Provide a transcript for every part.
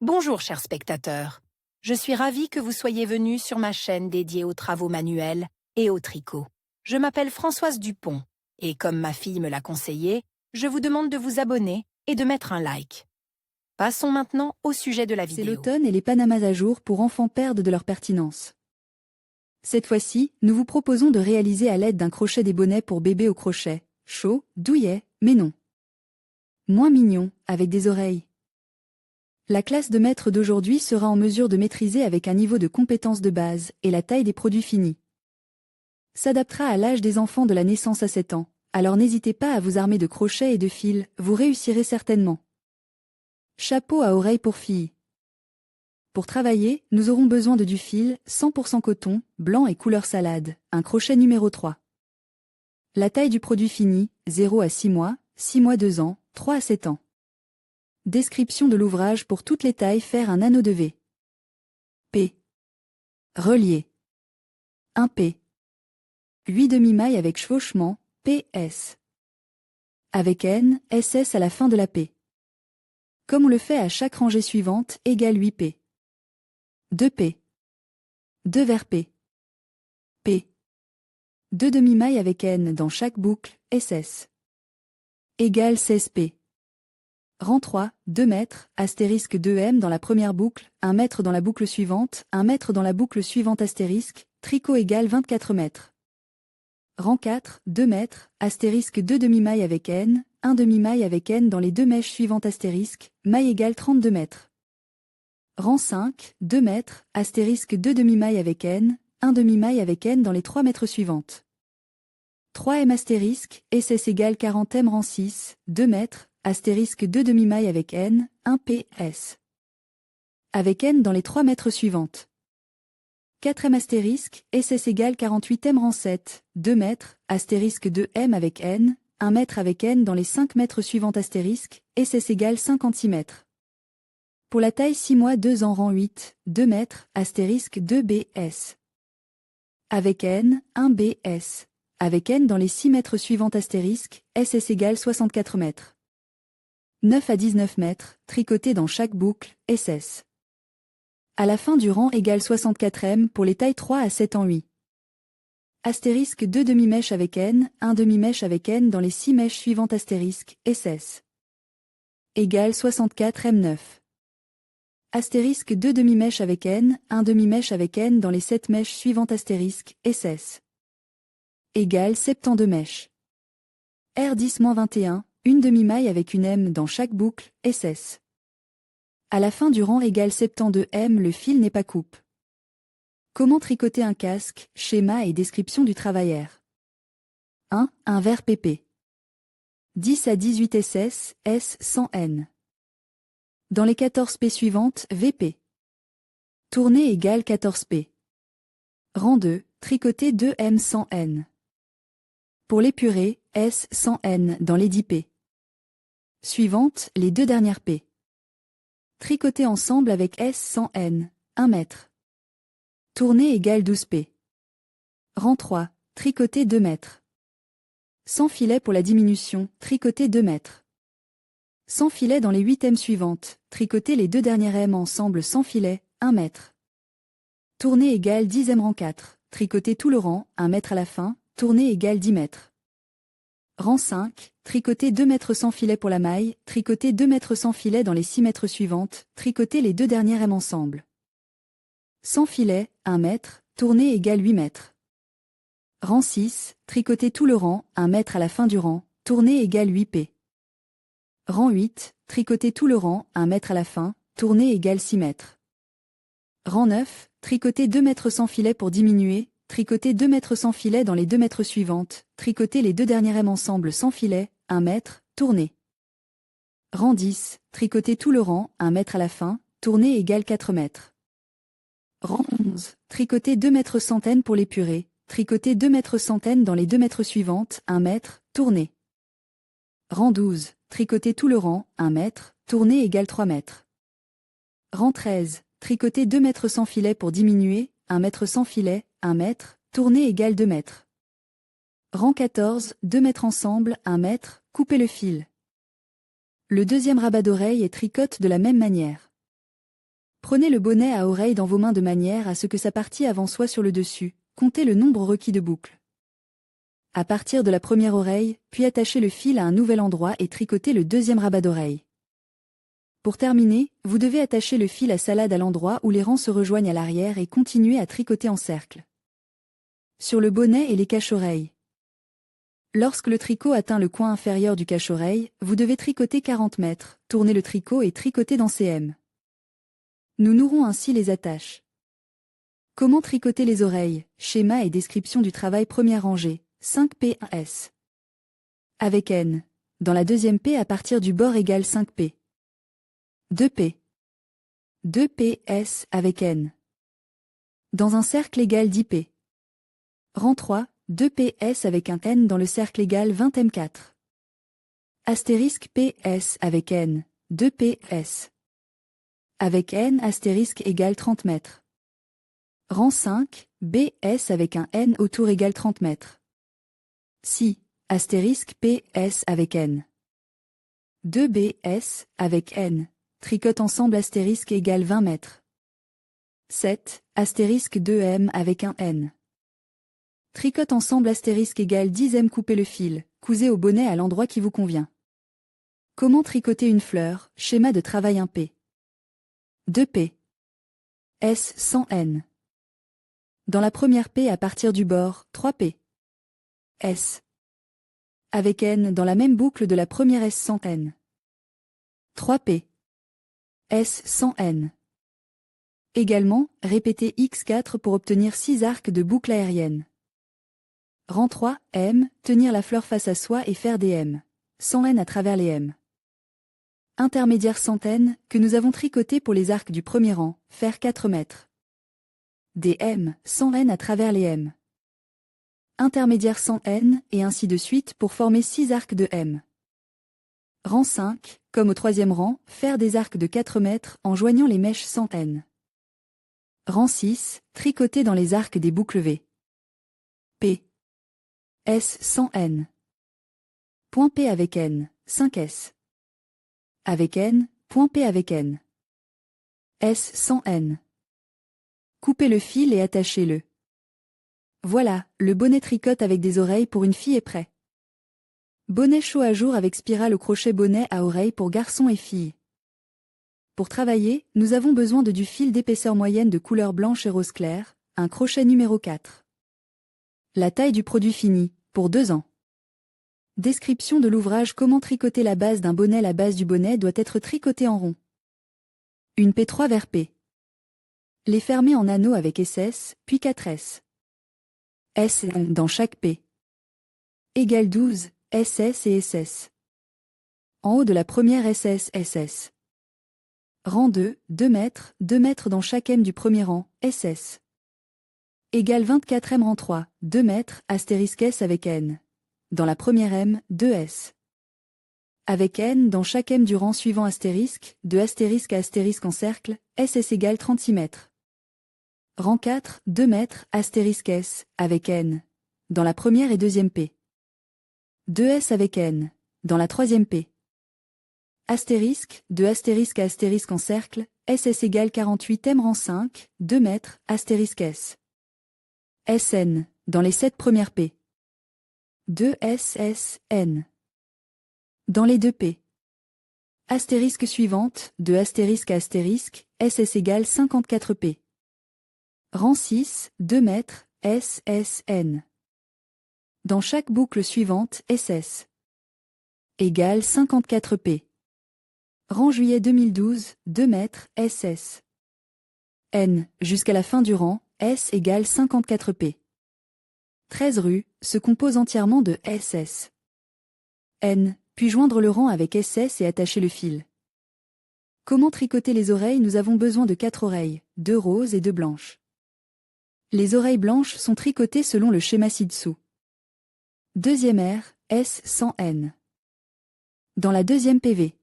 Bonjour chers spectateurs, je suis ravie que vous soyez venus sur ma chaîne dédiée aux travaux manuels et au tricot. Je m'appelle Françoise Dupont et comme ma fille me l'a conseillé, je vous demande de vous abonner et de mettre un like. Passons maintenant au sujet de la C'est vidéo. l'automne et les panamas à jour pour enfants perdent de leur pertinence. Cette fois-ci, nous vous proposons de réaliser à l'aide d'un crochet des bonnets pour bébé au crochet, chaud, douillet, mais non. Moins mignon, avec des oreilles. La classe de maître d'aujourd'hui sera en mesure de maîtriser avec un niveau de compétence de base et la taille des produits finis. S'adaptera à l'âge des enfants de la naissance à 7 ans, alors n'hésitez pas à vous armer de crochets et de fils, vous réussirez certainement. Chapeau à oreilles pour filles. Pour travailler, nous aurons besoin de du fil, 100% coton, blanc et couleur salade, un crochet numéro 3. La taille du produit fini, 0 à 6 mois, 6 mois 2 ans, 3 à 7 ans. Description de l'ouvrage pour toutes les tailles, faire un anneau de V. P. Relié. 1 P. 8 demi-mailles avec chevauchement, PS. Avec N, SS à la fin de la P. Comme on le fait à chaque rangée suivante, égale 8 P. 2 P. 2 vers P. P. 2 demi-mailles avec N dans chaque boucle, SS. Égale 16 P. Rang 3, 2 mètres, astérisque 2 M dans la première boucle, 1 mètre dans la boucle suivante, 1 mètre dans la boucle suivante astérisque, tricot égale 24 mètres. Rang 4, 2 mètres, astérisque 2 demi-mailles avec N, 1 demi-maille avec N dans les 2 mèches suivantes astérisque, maille égale 32 mètres. Rang 5, 2 mètres, astérisque 2 demi-mailles avec N, 1 demi-maille avec N dans les 3 mètres suivantes. 3 M astérisque, SS égale 40 M rang 6, 2 mètres, astérisque 2 demi-mailles avec N, 1 PS. Avec N dans les 3 mètres suivantes. 4 M astérisque, SS égale 48 M rang 7, 2 mètres, astérisque 2 M avec N, 1 mètre avec N dans les 5 mètres suivantes astérisque, SS égale 56 mètres. Pour la taille 6 mois 2 ans rang 8, 2 mètres, astérisque 2 BS. Avec N, 1 BS. Avec N dans les 6 mètres suivantes astérisque, SS égale 64 mètres. 9 à 19 mètres, tricoté dans chaque boucle, SS. À la fin du rang égale 64 M pour les tailles 3 à 7 ans 8. Astérisque 2 demi-mèches avec N, 1 demi-mèche avec N dans les 6 mèches suivantes astérisque, SS. Égale 64 M9. Astérisque 2 demi-mèches avec N, 1 demi-mèche avec N dans les 7 mèches suivantes astérisque, SS. Égale 72 mèches. R10-21, une demi-maille avec une M dans chaque boucle, SS. À la fin du rang égale 72 M, le fil n'est pas coupe. Comment tricoter un casque, schéma et description du travailleur. 1. Un vers PP. 10 à 18 SS, S 100 N. Dans les 14 P suivantes, VP. Tournée égale 14 P. Rang 2, tricoter 2 M 100 N. Pour l'épurer, S 100 N dans les 10 P. Suivante, les 2 dernières P. Tricoter ensemble avec S 100 N, 1 mètre. Tournée égale 12 P. Rang 3, tricoter 2 mètres. Sans filet pour la diminution, tricoter 2 mètres. Sans filet dans les 8 M suivantes, tricoter les 2 dernières M ensemble sans filet, 1 mètre. Tournée égale 10 M rang 4, tricoter tout le rang, 1 mètre à la fin, tournée égale 10 mètres. Rang 5, tricoter 2 mètres sans filet pour la maille, tricoter 2 mètres sans filet dans les 6 mètres suivantes, tricoter les 2 dernières M ensemble. Sans filet, 1 mètre, tournée égale 8 mètres. Rang 6, tricoter tout le rang, 1 mètre à la fin du rang, tournée égale 8 P. Rang 8, tricoter tout le rang, 1 mètre à la fin, tournée égale 6 mètres. Rang 9, tricoter 2 mètres sans filet pour diminuer, tricoter 2 mètres sans filet dans les 2 mètres suivantes, tricoter les 2 dernières M ensemble sans filet, 1 mètre, tournée. Rang 10, tricoter tout le rang, 1 mètre à la fin, tournée égale 4 mètres. Rang 11, tricoter 2 mètres centaines pour l'épurer, tricoter 2 mètres centaines dans les 2 mètres suivantes, 1 mètre, tournée. Rang 12, tricoter tout le rang, 1 mètre, tournée égale 3 mètres. Rang 13, tricoter 2 mètres sans filet pour diminuer, 1 mètre sans filet, 1 mètre, tournée égale 2 mètres. Rang 14, 2 mètres ensemble, 1 mètre, couper le fil. Le deuxième rabat d'oreille est tricote de la même manière. Prenez le bonnet à oreille dans vos mains de manière à ce que sa partie avant soit sur le dessus. Comptez le nombre requis de boucles. À partir de la première oreille, puis attachez le fil à un nouvel endroit et tricotez le deuxième rabat d'oreille. Pour terminer, vous devez attacher le fil à salade à l'endroit où les rangs se rejoignent à l'arrière et continuer à tricoter en cercle. Sur le bonnet et les cache-oreilles. Lorsque le tricot atteint le coin inférieur du cache-oreille, vous devez tricoter 40 mètres, tourner le tricot et tricoter dans CM. Nous nouerons ainsi les attaches. Comment tricoter les oreilles? Schéma et description du travail première rangée, 5P1S. Avec N. Dans la deuxième P à partir du bord égale 5P. 2P. 2PS avec N. Dans un cercle égal 10P. Rang 3, 2PS avec un N dans le cercle égal 20M4. Astérisque PS avec N, 2PS. Avec N astérisque égale 30 mètres. Rang 5, BS avec un N autour égale 30 mètres. Si, astérisque PS avec N. 2BS avec N. Tricote ensemble astérisque égale 20 mètres. 7, astérisque 2M avec un N. Tricote ensemble astérisque égale 10M. Coupez le fil, cousez au bonnet à l'endroit qui vous convient. Comment tricoter une fleur? Schéma de travail 1P. 2P. S sans N. Dans la première P à partir du bord, 3P. S. Avec N dans la même boucle de la première S sans N. 3P. S sans N. Également, répétez X4 pour obtenir 6 arcs de boucle aérienne. Rang 3, M, tenir la fleur face à soi et faire des M. Sans N à travers les M. Intermédiaire centaine, que nous avons tricoté pour les arcs du premier rang, faire 4 mètres. Des M, sans N à travers les M. Intermédiaire sans N, et ainsi de suite pour former 6 arcs de M. Rang 5, comme au troisième rang, faire des arcs de 4 mètres en joignant les mèches sans N. Rang 6, tricoter dans les arcs des boucles V. P. S sans N. Point P avec N, 5S. Avec N, point P avec N. S sans N. Coupez le fil et attachez-le. Voilà, le bonnet tricote avec des oreilles pour une fille est prêt. Bonnet chaud à jour avec spirale au crochet bonnet à oreille pour garçons et filles. Pour travailler, nous avons besoin de du fil d'épaisseur moyenne de couleur blanche et rose clair, un crochet numéro 4. La taille du produit fini, pour 2 ans. Description de l'ouvrage. Comment tricoter la base d'un bonnet. La base du bonnet doit être tricotée en rond. Une P3 vers P. Les fermer en anneaux avec SS, puis 4S. S dans chaque P. Égale 12, SS et SS. En haut de la première SS, SS. Rang 2, 2 mètres dans chaque M du premier rang, SS. Égale 24 M. Rang 3, 2 mètres, astérisque S avec N. Dans la première M, 2S. Avec N dans chaque M du rang suivant astérisque, de astérisque à astérisque en cercle, SS égale 36 mètres. Rang 4, 2 mètres, astérisque S, avec N. Dans la première et deuxième P. 2S avec N. Dans la troisième P. Astérisque, de astérisque à astérisque en cercle, SS égale 48 M. Rang 5, 2 mètres, astérisque S. SN, dans les 7 premières P. 2SSN. Dans les 2 P. Astérisque suivante, de astérisque à astérisque, SS égale 54 P. Rang 6, 2 mètres, SSN. Dans chaque boucle suivante, SS. Égale 54 P. Rang juillet 2012, 2 mètres, SS. N, jusqu'à la fin du rang, S égale 54 P. 13 rues, se compose entièrement de SS. N, puis joindre le rang avec SS et attacher le fil. Comment tricoter les oreilles? Nous avons besoin de 4 oreilles, 2 roses et 2 blanches. Les oreilles blanches sont tricotées selon le schéma ci-dessous. Deuxième R, S sans N. Dans la deuxième PV.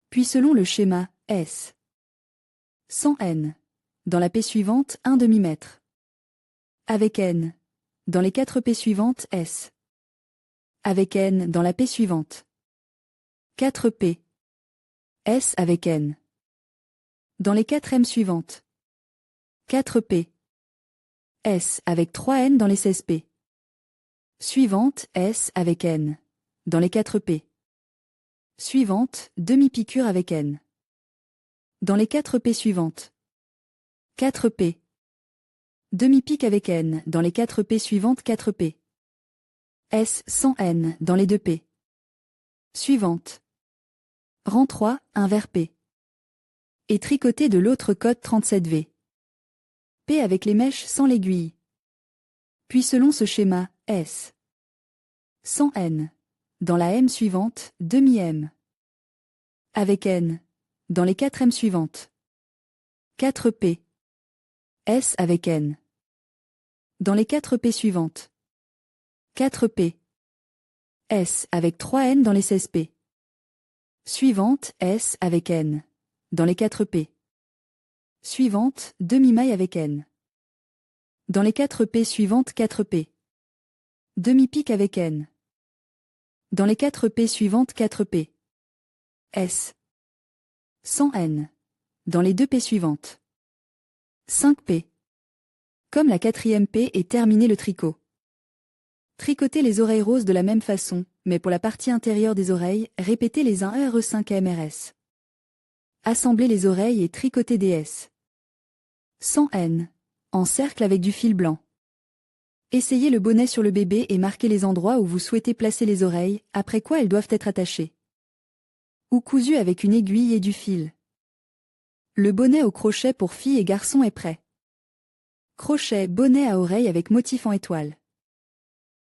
Puis selon le schéma, S. Sans N. Dans la P suivante, 1 demi-mètre. Avec N. Dans les 4 P suivantes, S. Avec N dans la P suivante. 4 P. S avec N. Dans les 4 M suivantes. 4 P. S avec 3 N dans les 16 P. Suivante, S avec N. Dans les 4 P. Suivante, demi-piqûre avec N. Dans les 4 P suivantes. 4 P. Demi-pique avec N. Dans les 4 P suivantes 4 P. S sans N. Dans les 2 P. Suivante. Rang 3, un vers P. Et tricoté de l'autre code 37V. P avec les mèches sans l'aiguille. Puis selon ce schéma, S. Sans N. Dans la M suivante, demi-M. Avec N. Dans les 4 M suivantes. 4 P. S avec N. Dans les 4 P suivantes. 4 P. S avec 3 N dans les 16 P. Suivante, S avec N. Dans les 4 P. Suivante, demi-maille avec N. Dans les 4 P suivantes 4 P. Demi-pique avec N. Dans les 4 P suivantes 4 P. S. Sans N. Dans les 2 P suivantes. 5 P. Comme la 4e P est terminé le tricot. Tricotez les oreilles roses de la même façon, mais pour la partie intérieure des oreilles, répétez les 1 RE5 MRS. Assemblez les oreilles et tricotez des S. Sans N. En cercle avec du fil blanc. Essayez le bonnet sur le bébé et marquez les endroits où vous souhaitez placer les oreilles, après quoi elles doivent être attachées. Ou cousues avec une aiguille et du fil. Le bonnet au crochet pour filles et garçons est prêt. Crochet bonnet à oreille avec motif en étoile.